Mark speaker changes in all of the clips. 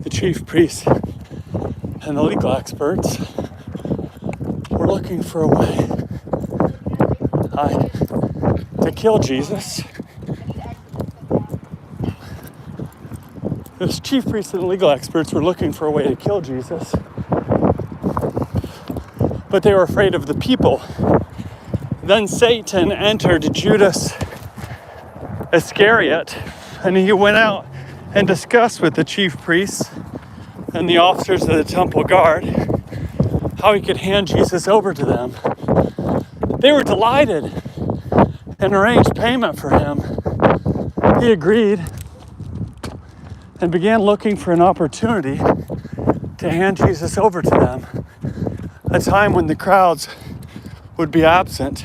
Speaker 1: the chief priests and the legal experts were looking for a way to kill Jesus. The chief priests and legal experts were looking for a way to kill Jesus, but they were afraid of the people. Then Satan entered Judas Iscariot, and he went out and discussed with the chief priests and the officers of the temple guard how he could hand Jesus over to them. They were delighted and arranged payment for him. He agreed and began looking for an opportunity to hand Jesus over to them, a time when the crowds would be absent.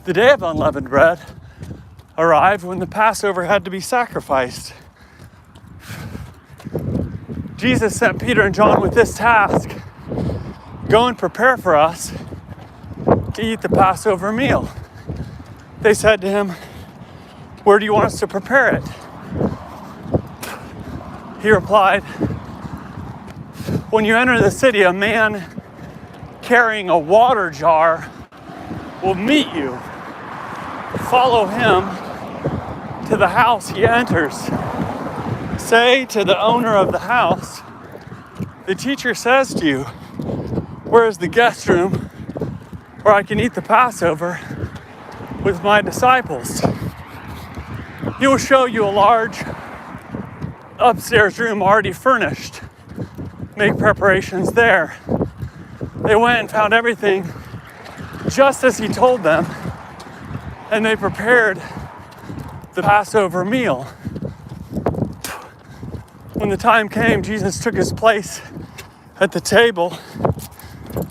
Speaker 1: The day of unleavened bread arrived when the Passover had to be sacrificed. Jesus sent Peter and John with this task: go and prepare for us to eat the Passover meal. They said to him, where do you want us to prepare it? He replied, when you enter the city, a man carrying a water jar will meet you. Follow him to the house he enters. Say to the owner of the house, the teacher says to you, where is the guest room where I can eat the Passover with my disciples? He will show you a large upstairs room already furnished. Make preparations there. They went and found everything just as he told them, and they prepared the Passover meal. When the time came, Jesus took his place at the table,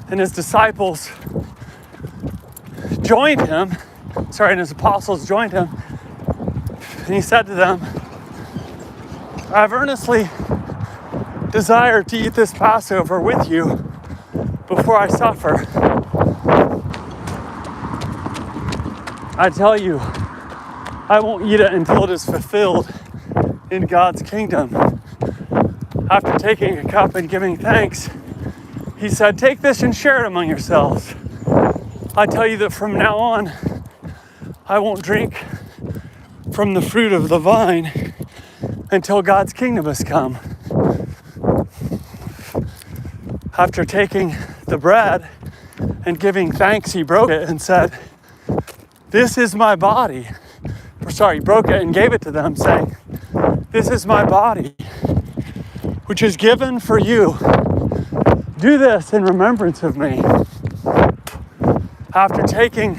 Speaker 1: and his disciples joined him. And his apostles joined him. And he said to them, I've earnestly desired to eat this Passover with you before I suffer. I tell you, I won't eat it until it is fulfilled in God's kingdom. After taking a cup and giving thanks, he said, take this and share it among yourselves. I tell you that from now on, I won't drink from the fruit of the vine until God's kingdom has come. After taking the bread and giving thanks, he broke it and said, this is my body. He broke it and gave it to them, saying, this is my body, which is given for you. Do this in remembrance of me. After taking,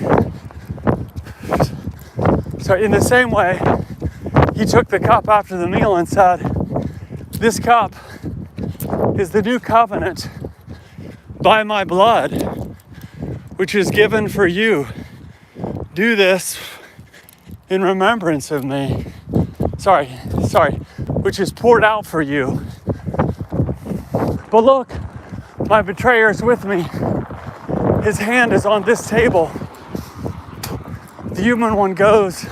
Speaker 1: in the same way, he took the cup after the meal and said, this cup is the new covenant by my blood, which is given for you. Do this in remembrance of me. Which is poured out for you. But look, my betrayer is with me. His hand is on this table. The human one goes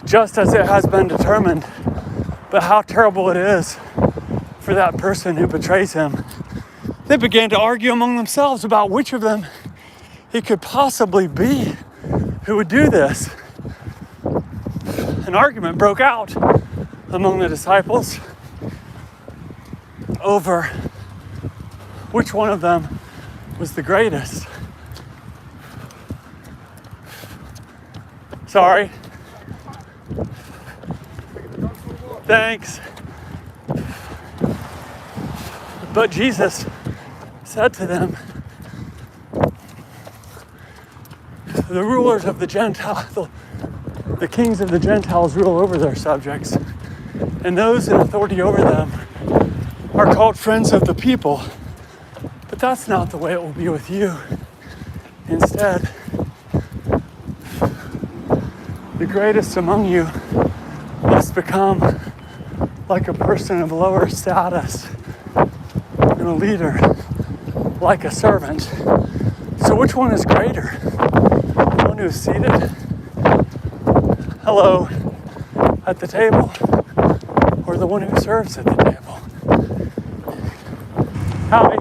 Speaker 1: just as it has been determined. But how terrible it is for that person who betrays him. They began to argue among themselves about which of them it could possibly be who would do this. An argument broke out among the disciples over which one of them was the greatest. Sorry. Thanks. But Jesus said to them, the rulers of the Gentiles, the kings of the Gentiles rule over their subjects, and those in authority over them are called friends of the people. But that's not the way it will be with you. Instead, the greatest among you must become like a person of lower status, and a leader like a servant. So which one is greater? The one who is seated, hello, at the table, or the one who serves at the table. How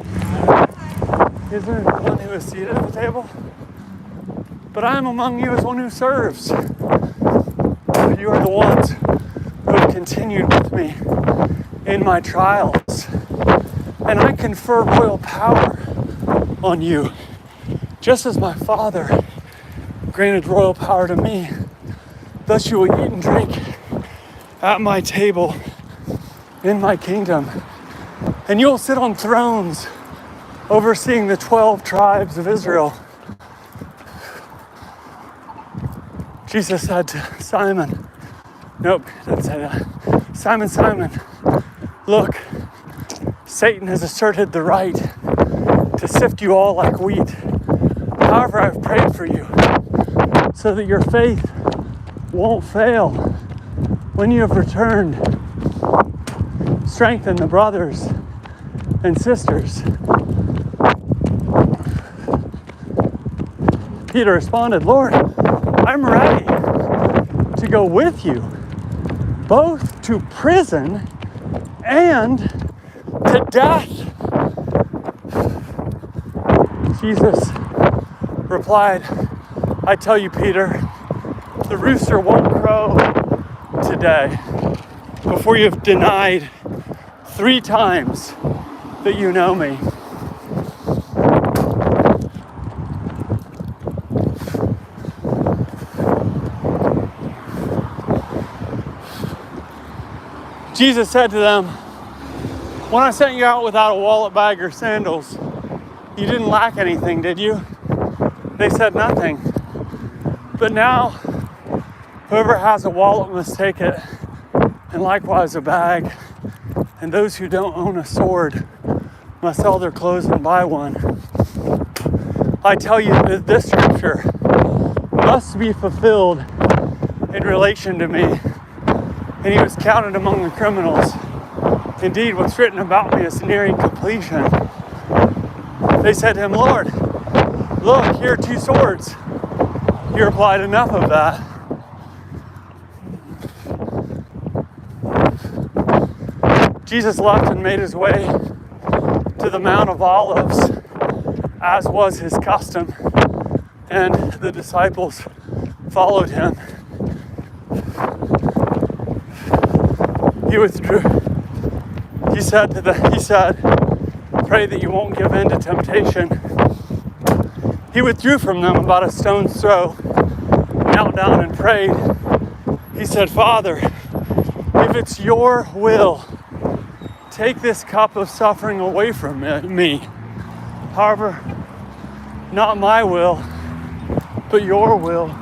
Speaker 1: isn't the one who is seated at the table? But I am among you as one who serves. You are the ones who have continued with me in my trials. And I confer royal power on you, just as my Father granted royal power to me. Thus you will eat and drink at my table in my kingdom. And you will sit on thrones overseeing the 12 tribes of Israel. Jesus said to Simon, nope, he didn't say that. Simon, Simon, look, Satan has asserted the right to sift you all like wheat. However, I've prayed for you so that your faith won't fail. When you have returned, strengthen the brothers and sisters. Peter responded, Lord, I'm ready to go with you, both to prison and to death. Jesus replied, I tell you, Peter, the rooster won't crow today before you have denied 3 times that you know me. Jesus said to them, when I sent you out without a wallet, bag, or sandals, you didn't lack anything, did you? They said nothing. But now, whoever has a wallet must take it, and likewise a bag. And those who don't own a sword must sell their clothes and buy one. I tell you that this scripture must be fulfilled in relation to me. And he was counted among the criminals. Indeed, what's written about me is nearing completion. They said to him, Lord, look, here are 2 swords. He replied, enough of that. Jesus left and made his way to the Mount of Olives, as was his custom, and the disciples followed him. He withdrew. He said, pray that you won't give in to temptation. He withdrew from them about a stone's throw, knelt down and prayed. He said, Father, if it's your will, take this cup of suffering away from me. However, not my will, but your will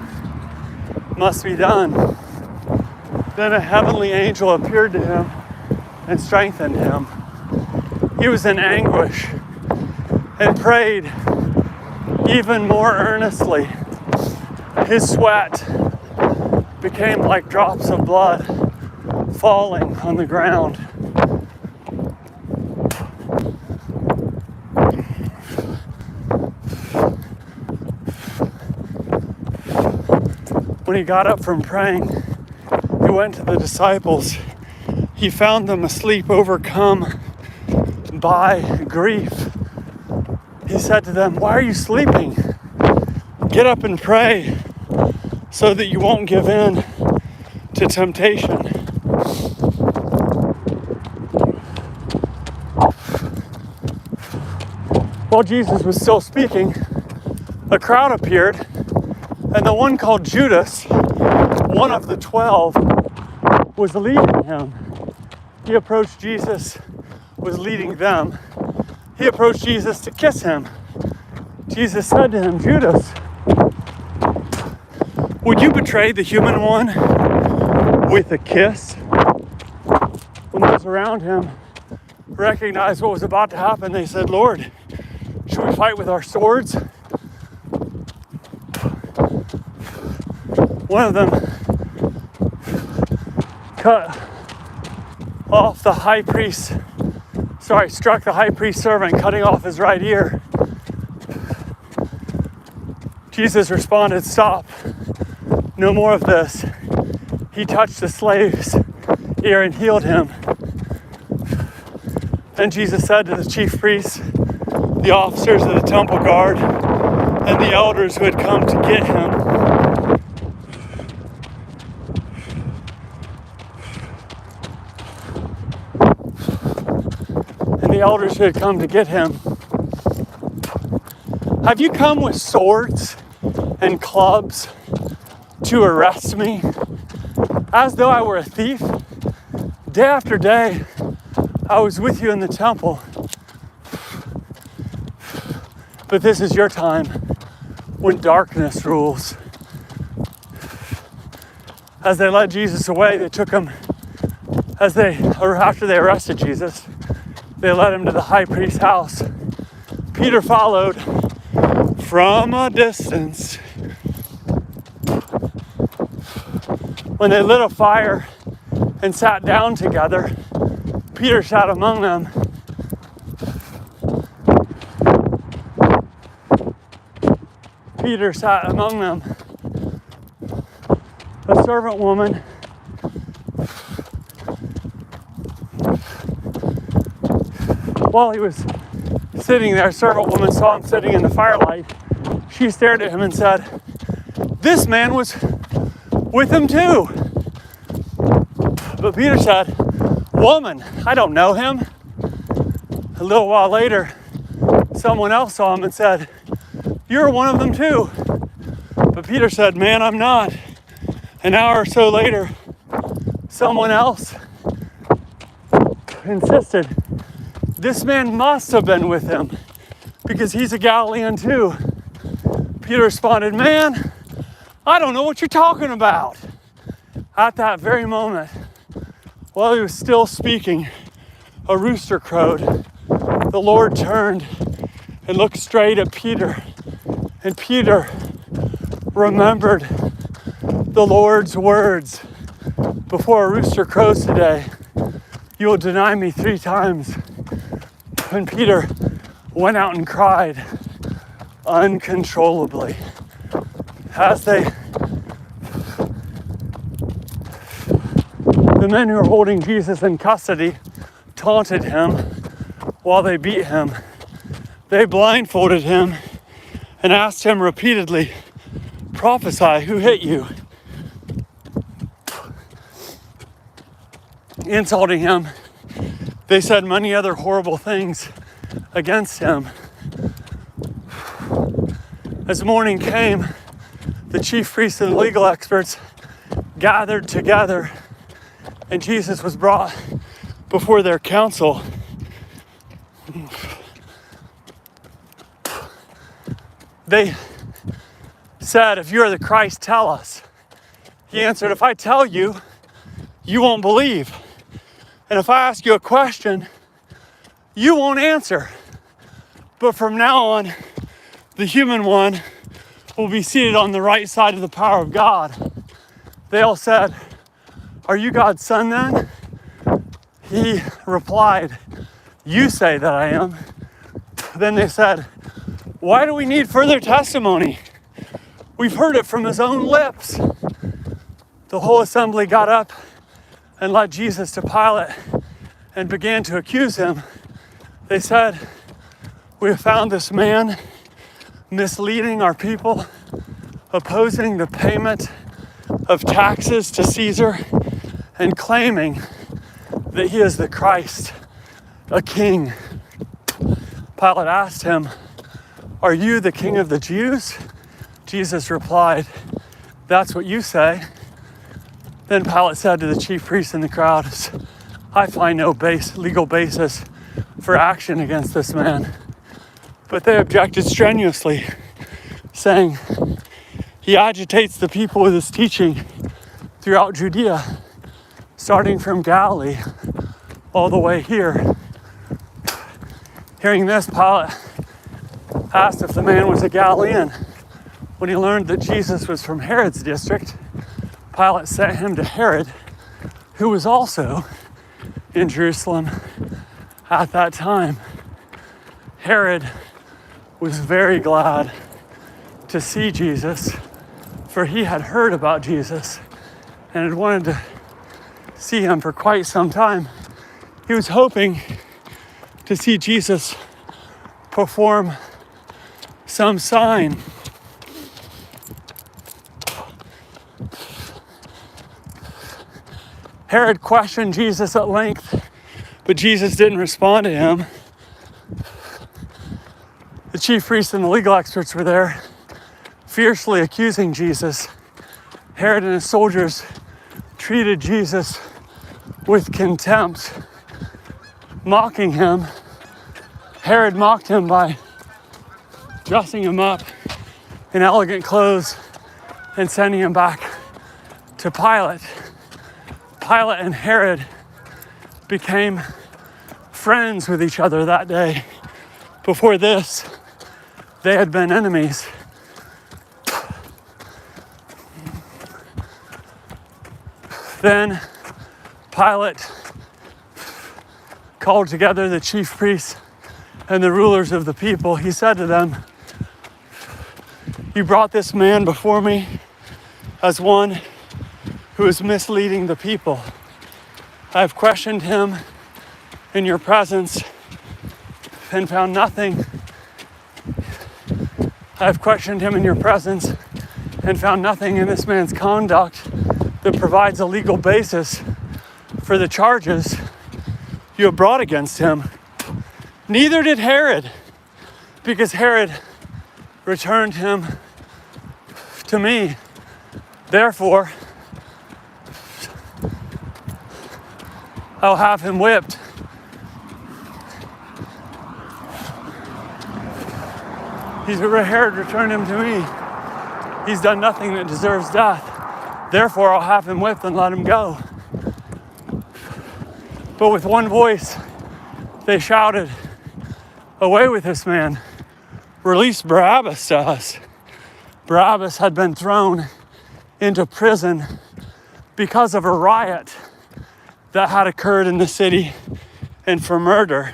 Speaker 1: must be done. Then a heavenly angel appeared to him and strengthened him. He was in anguish and prayed even more earnestly. His sweat became like drops of blood falling on the ground. When he got up from praying, he went to the disciples. He found them asleep, overcome by grief. He said to them, why are you sleeping? Get up and pray so that you won't give in to temptation. While Jesus was still speaking, a crowd appeared, and the one called Judas, one of the 12, was leading him. He approached Jesus, was leading them. He approached Jesus to kiss him. Jesus said to him, Judas, would you betray the human one with a kiss? When those around him recognized what was about to happen, they said, Lord, should we fight with our swords? One of them struck the high priest's servant, cutting off his right ear. Jesus responded, stop, no more of this. He touched the slave's ear and healed him. And Jesus said to the chief priests, the officers of the temple guard, and the elders who had come to get him, have you come with swords and clubs to arrest me, as though I were a thief? Day after day, I was with you in the temple. But this is your time when darkness rules. As they led Jesus away, they took him, after they arrested Jesus, they led him to the high priest's house. Peter followed from a distance. When they lit a fire and sat down together, Peter sat among them. A servant woman while he was sitting there, a servant woman saw him sitting in the firelight. She stared at him and said, "This man was with him too." But Peter said, "Woman, I don't know him." A little while later, someone else saw him and said, "You're one of them too." But Peter said, "Man, I'm not." An hour or so later, someone else insisted, "This man must have been with him because he's a Galilean too." Peter responded, "Man, I don't know what you're talking about." At that very moment, while he was still speaking, a rooster crowed. The Lord turned and looked straight at Peter, and Peter remembered the Lord's words, "Before a rooster crows today, you will deny me 3 times." And Peter went out and cried uncontrollably. The men who were holding Jesus in custody taunted him while they beat him. They blindfolded him and asked him repeatedly, "Prophesy, who hit you?" Insulting him, they said many other horrible things against him. As morning came, the chief priests and legal experts gathered together, and Jesus was brought before their council. They said, "If you are the Christ, tell us." He answered, "If I tell you, you won't believe. And if I ask you a question, you won't answer. But from now on, the human one will be seated on the right side of the power of God." They all said, "Are you God's son then?" He replied, "You say that I am." Then they said, "Why do we need further testimony? We've heard it from his own lips." The whole assembly got up and led Jesus to Pilate and began to accuse him. They said, "We have found this man misleading our people, opposing the payment of taxes to Caesar, and claiming that he is the Christ, a king." Pilate asked him, "Are you the king of the Jews?" Jesus replied, "That's what you say." Then Pilate said to the chief priests and the crowds, "I find no legal basis for action against this man." But they objected strenuously, saying, "He agitates the people with his teaching throughout Judea, starting from Galilee all the way here." Hearing this, Pilate asked if the man was a Galilean. When he learned that Jesus was from Herod's district, Pilate sent him to Herod, who was also in Jerusalem at that time. Herod was very glad to see Jesus, for he had heard about Jesus and had wanted to see him for quite some time. He was hoping to see Jesus perform some sign. Herod questioned Jesus at length, but Jesus didn't respond to him. The chief priests and the legal experts were there, fiercely accusing Jesus. Herod and his soldiers treated Jesus with contempt, mocking him. Herod mocked him by dressing him up in elegant clothes and sending him back to Pilate. Pilate and Herod became friends with each other that day. Before this, they had been enemies. Then Pilate called together the chief priests and the rulers of the people. He said to them, "You brought this man before me as one who is misleading the people. I have questioned him in your presence and found nothing. I have questioned him in your presence and found nothing in this man's conduct that provides a legal basis for the charges you have brought against him. Neither did Herod, because Herod returned him to me. Therefore, I'll have him whipped." Herod returned him to me. He's done nothing that deserves death. Therefore, I'll have him whipped and let him go. But with one voice, they shouted, "Away with this man. Release Barabbas to us." Barabbas had been thrown into prison because of a riot that had occurred in the city and for murder.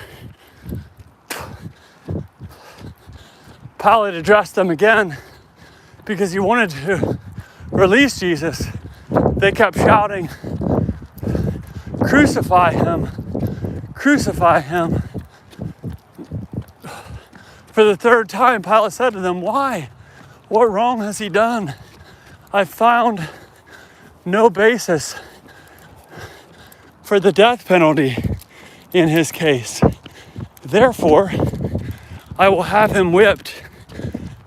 Speaker 1: Pilate addressed them again because he wanted to release Jesus. They kept shouting, "Crucify him, crucify him." For the third time, Pilate said to them, "Why? What wrong has he done? I found no basis for the death penalty in his case. Therefore, I will have him whipped,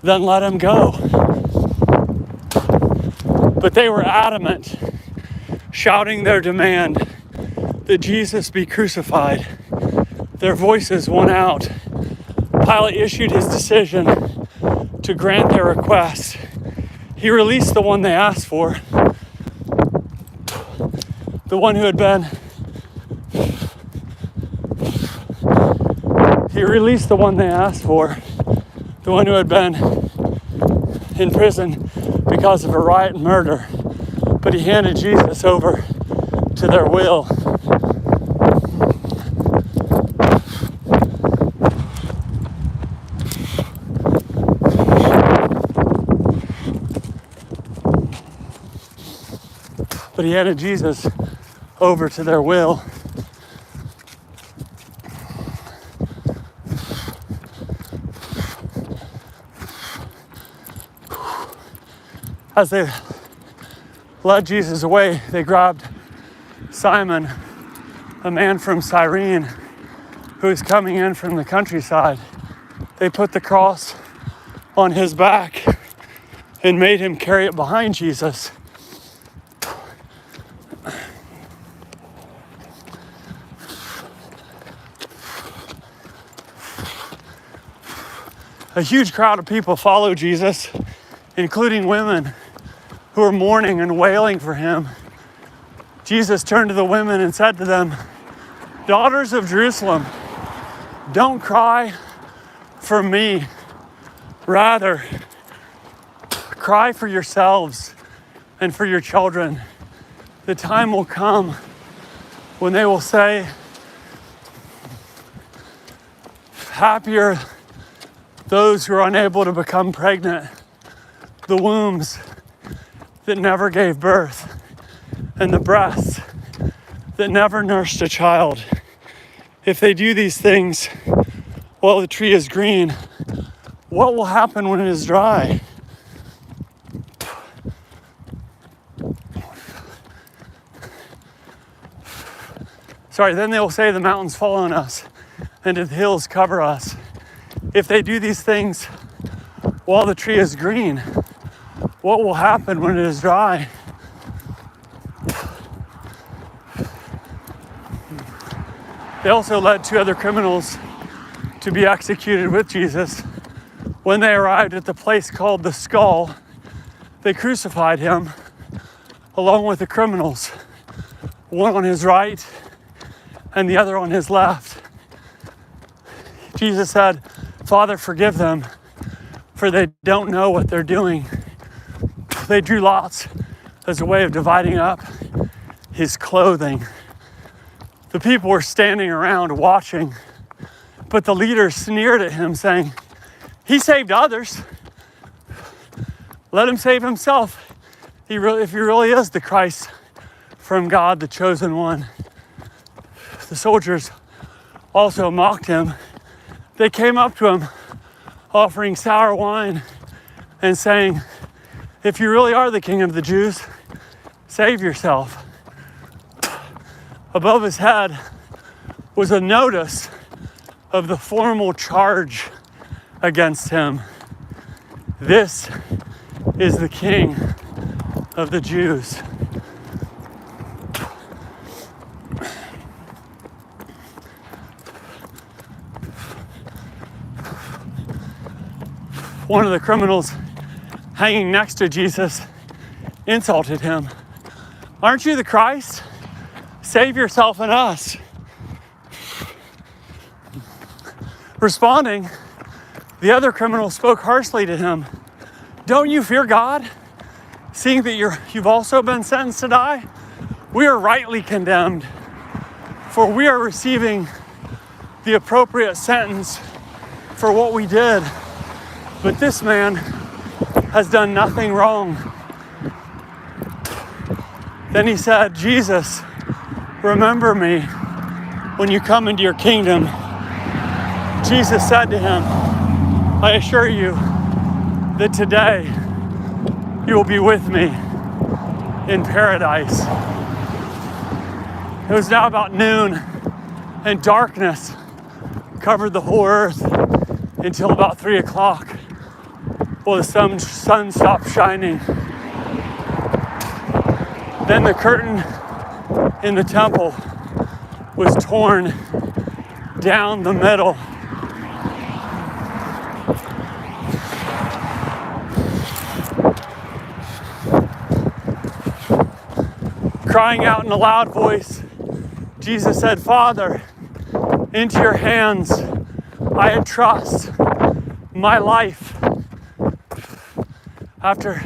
Speaker 1: then let him go." But they were adamant, shouting their demand that Jesus be crucified. Their voices won out. Pilate issued his decision to grant their request. He released the one they asked for, the one who had been in prison because of a riot and murder, but he handed Jesus over to their will. But he handed Jesus over to their will. As they led Jesus away, they grabbed Simon, a man from Cyrene who was coming in from the countryside. They put the cross on his back and made him carry it behind Jesus. A huge crowd of people followed Jesus, including women who were mourning and wailing for him. Jesus turned to the women and said to them, "Daughters of Jerusalem, don't cry for me. Rather, cry for yourselves and for your children. The time will come when they will say, 'Happier those who are unable to become pregnant, the wombs that never gave birth, and the breasts that never nursed a child.' If they do these things while the tree is green, what will happen when it is dry? Then they will say the mountains fall on us and the hills cover us. If they do these things while the tree is green, what will happen when it is dry? They also led 2 other criminals to be executed with Jesus. When they arrived at the place called the Skull, they crucified him along with the criminals, one on his right and the other on his left. Jesus said, "Father, forgive them, for they don't know what they're doing." They drew lots as a way of dividing up his clothing. The people were standing around watching, but the leaders sneered at him, saying, "He saved others. Let him save himself. If he really is the Christ from God, the chosen one." The soldiers also mocked him. They came up to him, offering sour wine and saying, "If you really are the King of the Jews, save yourself." Above his head was a notice of the formal charge against him. "This is the King of the Jews." One of the criminals hanging next to Jesus insulted him. "Aren't you the Christ? Save yourself and us." Responding, the other criminal spoke harshly to him. "Don't you fear God, seeing that you've also been sentenced to die? We are rightly condemned, for we are receiving the appropriate sentence for what we did. But this man has done nothing wrong." Then he said, "Jesus, remember me when you come into your kingdom." Jesus said to him, "I assure you that today you will be with me in paradise." It was now about noon, and darkness covered the whole earth until about 3 o'clock. Well, the sun stopped shining. Then the curtain in the temple was torn down the middle. Crying out in a loud voice, Jesus said, "Father, into your hands I entrust my life." After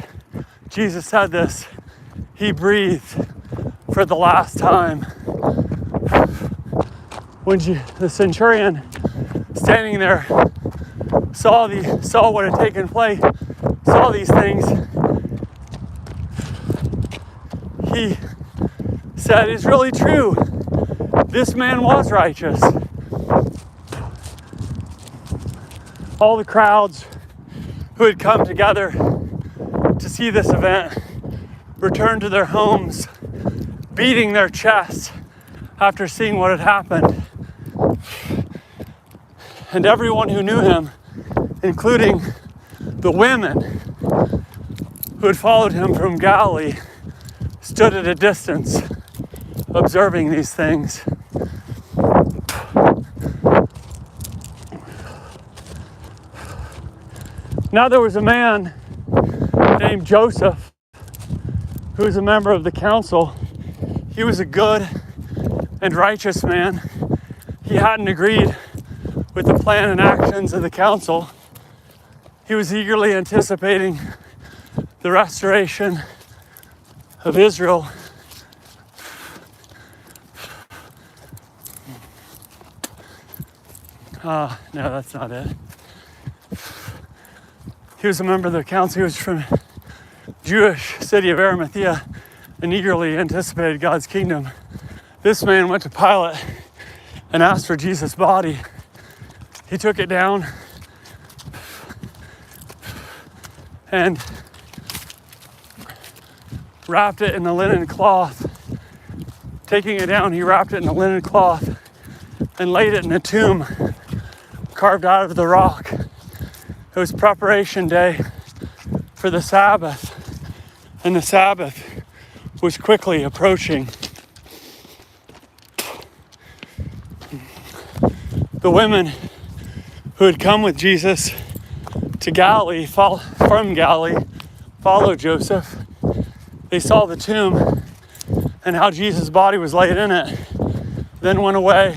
Speaker 1: Jesus said this, he breathed for the last time. When the centurion standing there saw what had taken place, saw these things, he said, "It's really true. This man was righteous." All the crowds who had come together to see this event returned to their homes, beating their chests after seeing what had happened. And everyone who knew him, including the women who had followed him from Galilee, stood at a distance observing these things. Now there was a man named Joseph who was a member of the council. He was a good and righteous man. He hadn't agreed with the plan and actions of the council. He was eagerly anticipating the restoration of Israel. No, that's not it. He was a member of the council. He was from Jewish city of Arimathea and eagerly anticipated God's kingdom. This man went to Pilate and asked for Jesus' body. He took it down and wrapped it in the linen cloth. Taking it down, he wrapped it in the linen cloth and laid it in a tomb carved out of the rock. It was preparation day for the Sabbath, and the Sabbath was quickly approaching. The women who had come with Jesus to Galilee, from Galilee, followed Joseph. They saw the tomb and how Jesus' body was laid in it, then went away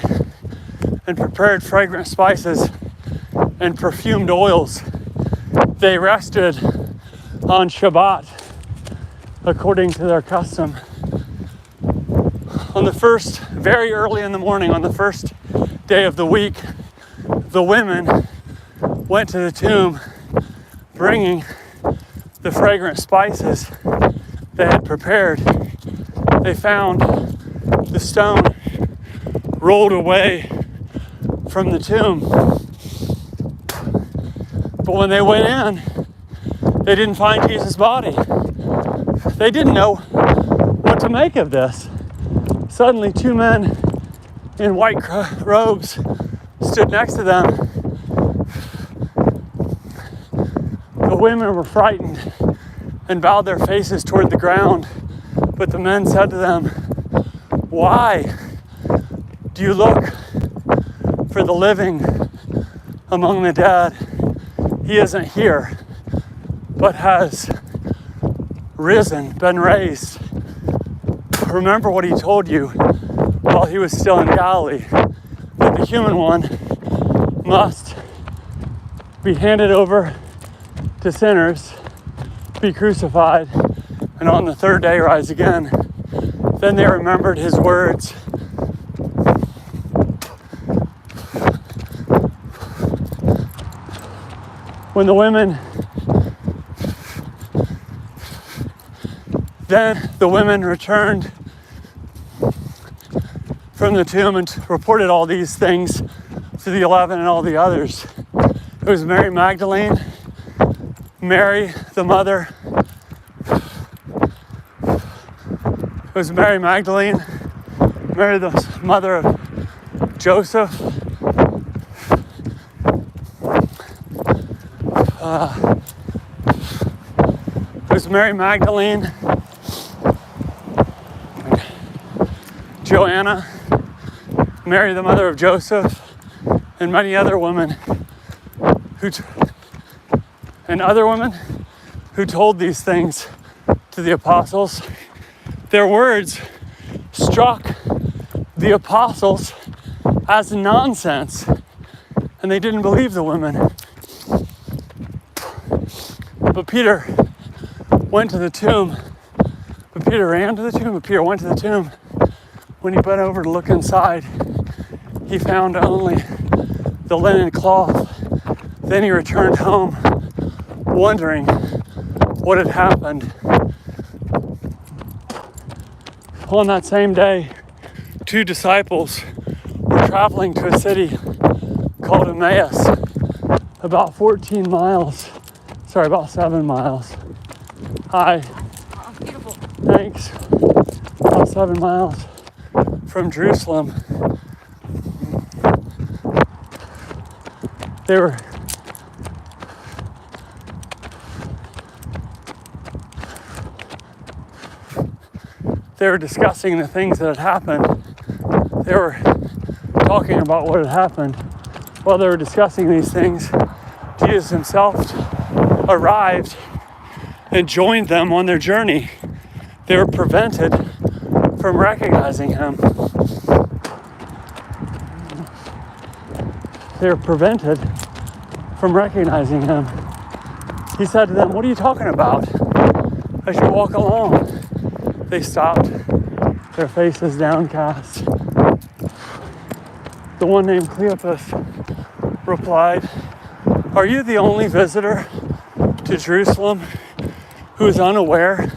Speaker 1: and prepared fragrant spices and perfumed oils. They rested on Shabbat according to their custom. On the first, very early in the morning, on the first day of the week, the women went to the tomb bringing the fragrant spices they had prepared. They found the stone rolled away from the tomb. But when they went in, they didn't find Jesus' body. They didn't know what to make of this. Suddenly, two men in white robes stood next to them. The women were frightened and bowed their faces toward the ground. But the men said to them, "Why do you look for the living among the dead? He isn't here, but has risen, been raised. Remember what he told you while he was still in Galilee, that the human one must be handed over to sinners, be crucified, and on the third day rise again." Then they remembered his words. When the women returned from the tomb and reported all these things to the 11 and all the others. It was Mary Magdalene, Mary the mother. It was Mary Magdalene, Mary the mother of Joseph. It was Mary Magdalene, Joanna, Mary the mother of Joseph, and many other women who told these things to the apostles. Their words struck the apostles as nonsense, and they didn't believe the women. But Peter went to the tomb. But Peter ran to the tomb. But Peter went to the tomb. When he bent over to look inside, he found only the linen cloth. Then he returned home, wondering what had happened. On that same day, two disciples were traveling to a city called Emmaus, about 7 miles. Hi.
Speaker 2: Oh, beautiful.
Speaker 1: Thanks. About 7 miles from Jerusalem. They were discussing the things that had happened. They were talking about what had happened. While they were discussing these things, Jesus himself arrived and joined them on their journey. They were prevented from recognizing him. They were prevented from recognizing him. He said to them, "What are you talking about as you walk along?" They stopped, their faces downcast. The one named Cleopas replied, "Are you the only visitor to Jerusalem who is unaware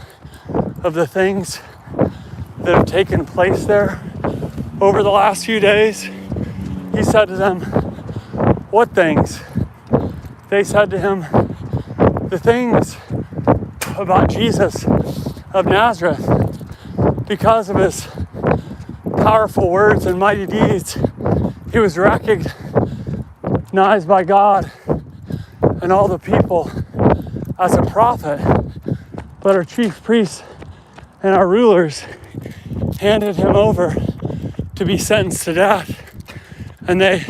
Speaker 1: of the things that have taken place there over the last few days? He said to them, "What things?" They said to him, "The things about Jesus of Nazareth. Because of his powerful words and mighty deeds, he was recognized by God and all the people as a prophet. But our chief priests and our rulers handed him over to be sentenced to death, and they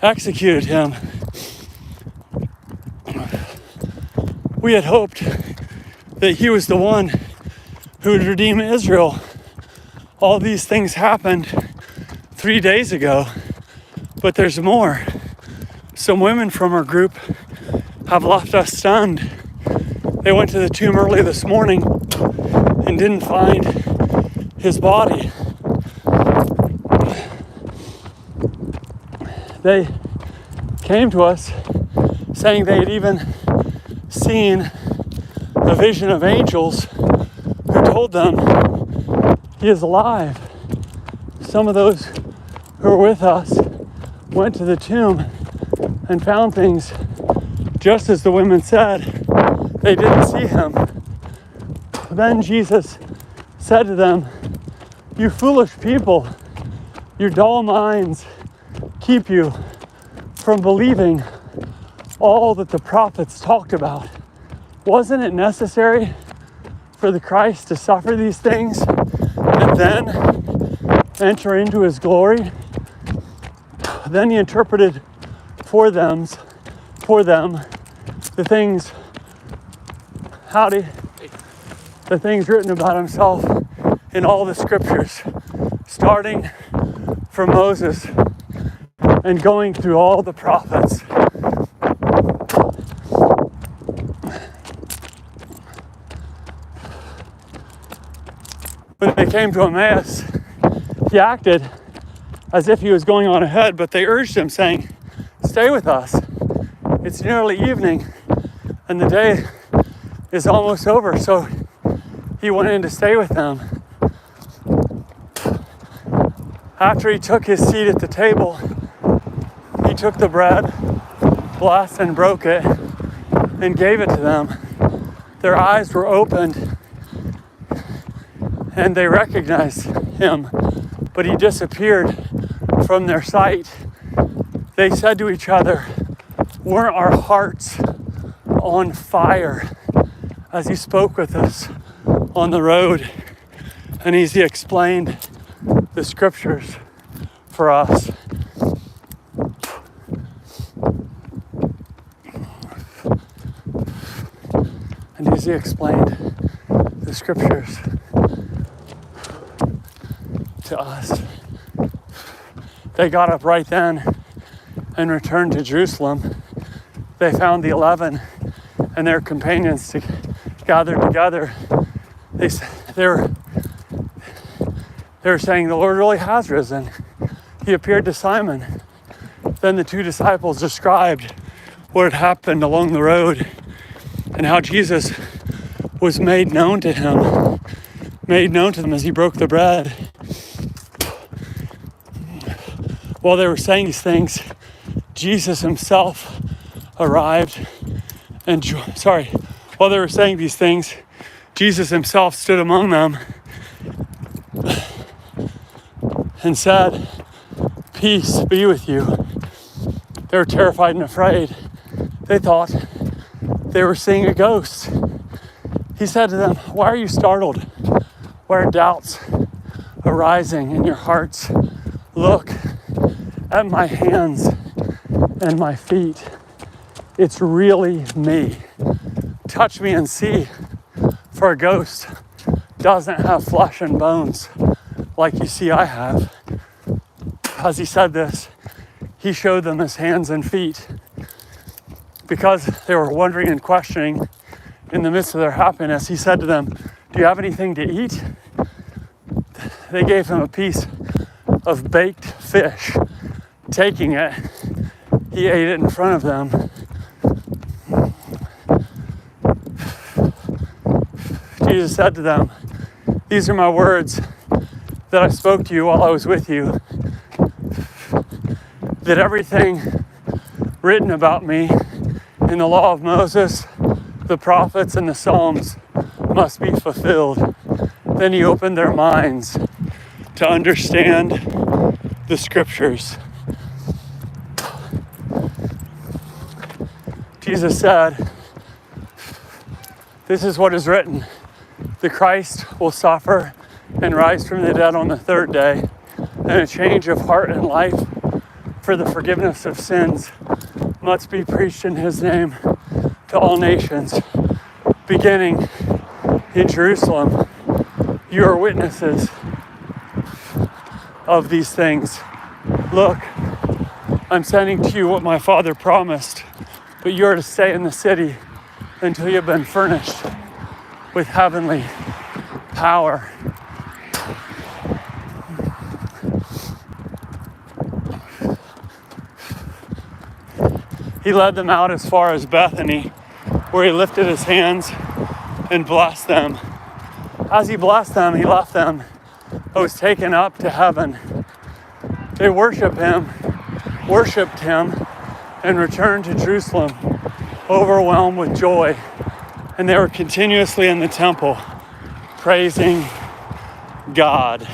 Speaker 1: executed him. We had hoped that he was the one who would redeem Israel. All these things happened 3 days ago, but there's more. Some women from our group have left us stunned. They went to the tomb early this morning and didn't find his body. They came to us saying they had even seen a vision of angels who told them he is alive. Some of those who were with us went to the tomb and found things just as the women said. They didn't see him. Then Jesus said to them, "You foolish people, your dull minds keep you from believing all that the prophets talked about. Wasn't it necessary for the Christ to suffer these things and then enter into his glory?" Then he interpreted for them the things written about himself in all the scriptures, starting from Moses and going through all the prophets. When they came to Emmaus, he acted as if he was going on ahead, but they urged him, saying, "Stay with us. It's nearly evening, and the day is almost over." So he went in to stay with them. After he took his seat at the table, he took the bread, blessed and broke it, and gave it to them. Their eyes were opened, and they recognized him, but he disappeared from their sight. They said to each other, "Weren't our hearts on fire as he spoke with us on the road and as he explained the scriptures for us?" And as he explained the scriptures to us, they got up right then and returned to Jerusalem. They found the 11 and their companions gathered together. They were saying, "The Lord really has risen." He appeared to Simon. Then the two disciples described what had happened along the road and how Jesus was made known to them as he broke the bread. While they were saying these things, Jesus himself arrived while they were saying these things, Jesus himself stood among them and said, "Peace be with you." They were terrified and afraid. They thought they were seeing a ghost. He said to them, "Why are you startled? Why are doubts arising in your hearts? Look at my hands and my feet. It's really me. Touch me and see, for a ghost doesn't have flesh and bones like you see I have." As he said this, he showed them his hands and feet. Because they were wondering and questioning in the midst of their happiness, he said to them, "Do you have anything to eat?" They gave him a piece of baked fish. Taking it, he ate it in front of them. Jesus said to them, "These are my words that I spoke to you while I was with you. that everything written about me in the law of Moses, the prophets, and the Psalms must be fulfilled. Then he opened their minds to understand the scriptures. Jesus said, this is what is written. The Christ will suffer and rise from the dead on the third day, and a change of heart and life for the forgiveness of sins must be preached in his name to all nations, beginning in Jerusalem. You are witnesses of these things. Look, I'm sending to you what my Father promised, but you are to stay in the city until you have been furnished with heavenly power. He led them out as far as Bethany, where he lifted his hands and blessed them. As he blessed them, he left them and was taken up to heaven. They worshiped him, and returned to Jerusalem, overwhelmed with joy. And they were continuously in the temple, praising God.